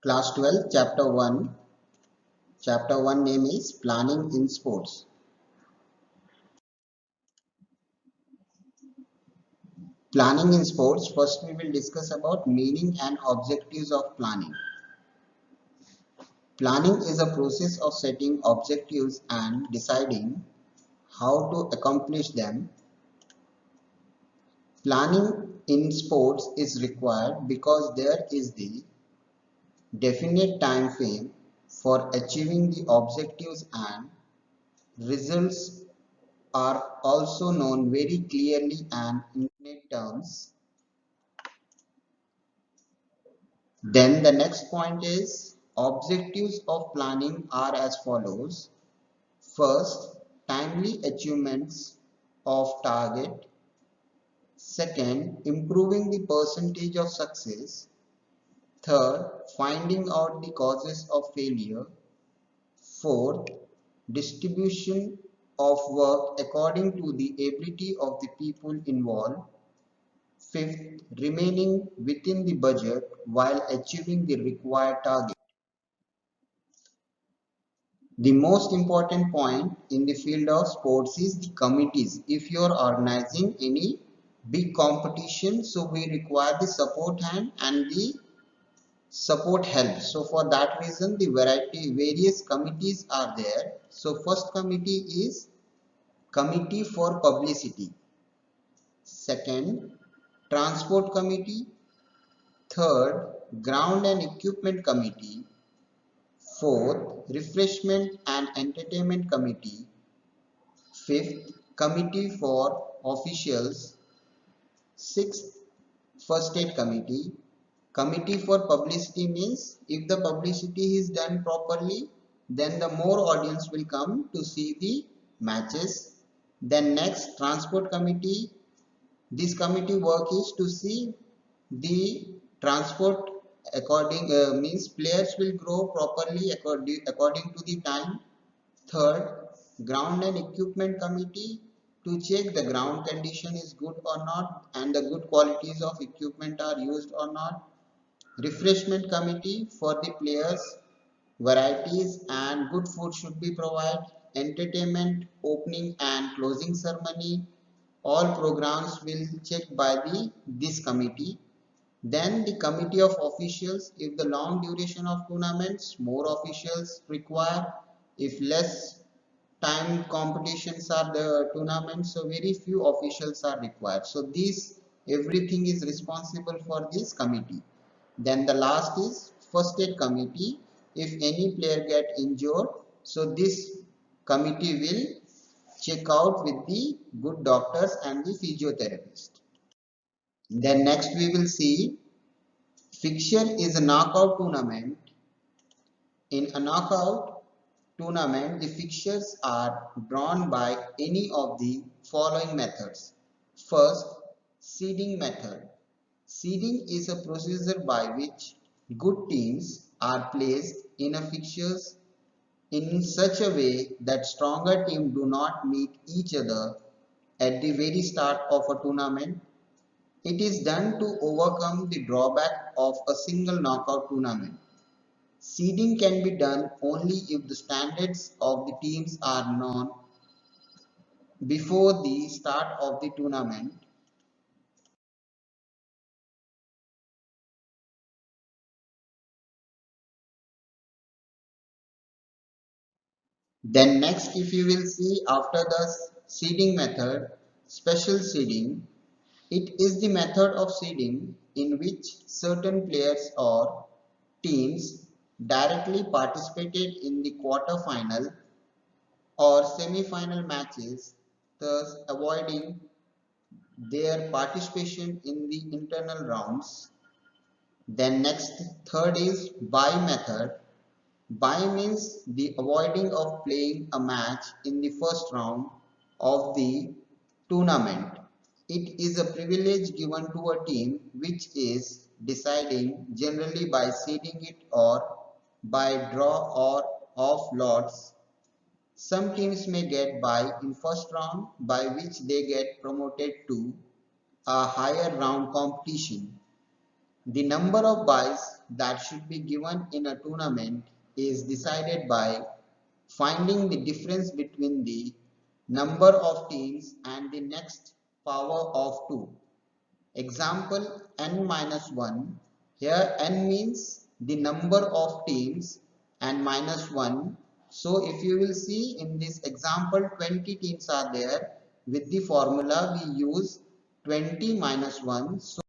Class 12, Chapter 1. Chapter 1 name is Planning in Sports. Planning in sports. First we will discuss about meaning and objectives of planning. Planning is a process of setting objectives and deciding how to accomplish them. Planning in sports is required because there is the definite time frame for achieving the objectives, and results are also known very clearly and in definite terms. Then the next point is objectives of planning are as follows. First, timely achievements of target. Second, improving the percentage of success. Third, finding out the causes of failure. Fourth, distribution of work according to the ability of the people involved. Fifth, remaining within the budget while achieving the required target. The most important point in the field of sports is the committees. If you are organizing any big competition, so we require the support hand and the support help. So for that reason, the various committees are there. So first committee is Committee for Publicity. Second, Transport Committee. Third, Ground and Equipment Committee. Fourth, Refreshment and Entertainment Committee. Fifth, Committee for Officials. Sixth, First Aid Committee. Committee for Publicity means if the publicity is done properly, then the more audience will come to see the matches. Then next, Transport Committee. This committee work is to see the transport according means players will grow properly according to the time. Third, Ground and Equipment Committee to check the ground condition is good or not and the good qualities of equipment are used or not. Refreshment Committee for the players, varieties and good food should be provided. Entertainment, opening and closing ceremony, all programs will checked by this committee. Then the committee of officials, if the long duration of tournaments, more officials required. If less time competitions are the tournaments, so very few officials are required. So this everything is responsible for this committee. Then the last is First Aid Committee. If any player get injured, so this committee will check out with the good doctors and the physiotherapist. Then next we will see fixture is a knockout tournament. In a knockout tournament, the fixtures are drawn by any of the following methods. First, seeding method. Seeding is a procedure by which good teams are placed in a fixtures in such a way that stronger teams do not meet each other at the very start of a tournament. It is done to overcome the drawback of a single knockout tournament. Seeding can be done only if the standards of the teams are known before the start of the tournament. Then next, if you will see after the seeding method, special seeding, it is the method of seeding in which certain players or teams directly participated in the quarter final or semi-final matches, thus avoiding their participation in the internal rounds. Then next, third is bye method. Bye means the avoiding of playing a match in the first round of the tournament. It is a privilege given to a team which is deciding generally by seeding it or by draw or of lots. Some teams may get bye in first round by which they get promoted to a higher round competition. The number of byes that should be given in a tournament is decided by finding the difference between the number of teams and the next power of 2. Example n minus 1. Here n means the number of teams and minus 1. So if you will see in this example 20 teams are there. With the formula we use 20 minus 1. So